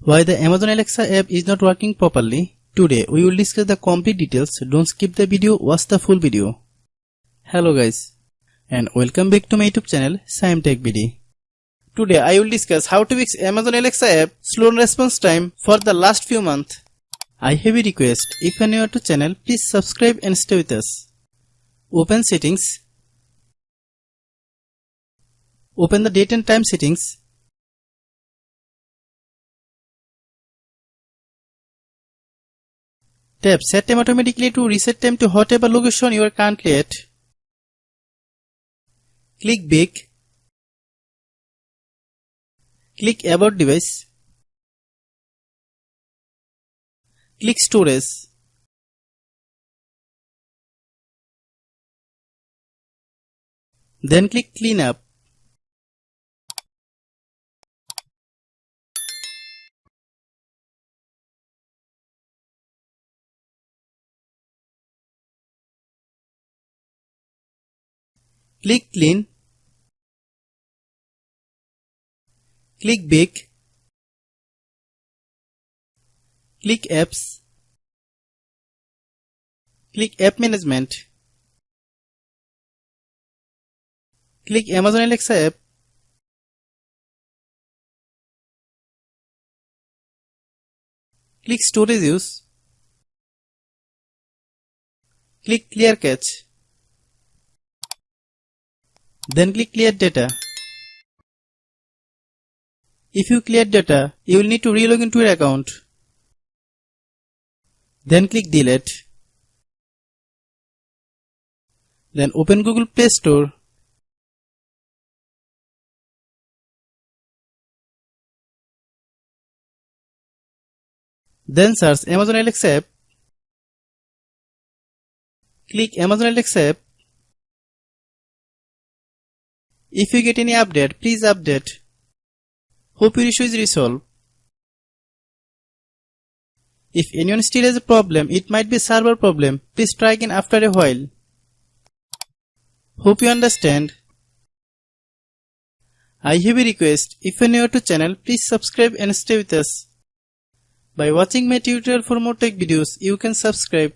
Why the Amazon Alexa app is not working properly? Today we will discuss the complete details. Don't skip the video, watch the full video. Hello guys, and welcome back to my YouTube channel Shaem Tech BD. Today I will discuss how to fix Amazon Alexa app slow response time for the last few months. I have a request. If you are new to channel, please subscribe and stay with us. Open settings. Open the date and time settings. Tap Set Time automatically to reset time to whatever location you are currently at. Click Back. Click About Device. Click Storage. Then click Clean Up. Click Clean. Click Back. Click Apps. Click App Management. Click Amazon Alexa app. Click Storage Use. Click Clear Cache. Then click Clear Data. If you clear data, you will need to re-log into your account. Then click Delete. Then open Google Play Store. Then search Amazon Alexa app. Click Amazon Alexa app. If you get any update, please update. Hope your issue is resolved. If anyone still has a problem, it might be a server problem. Please try again after a while. Hope you understand. I have a request. If you are new to channel, please subscribe and stay with us. By watching my tutorial for more tech videos, you can subscribe.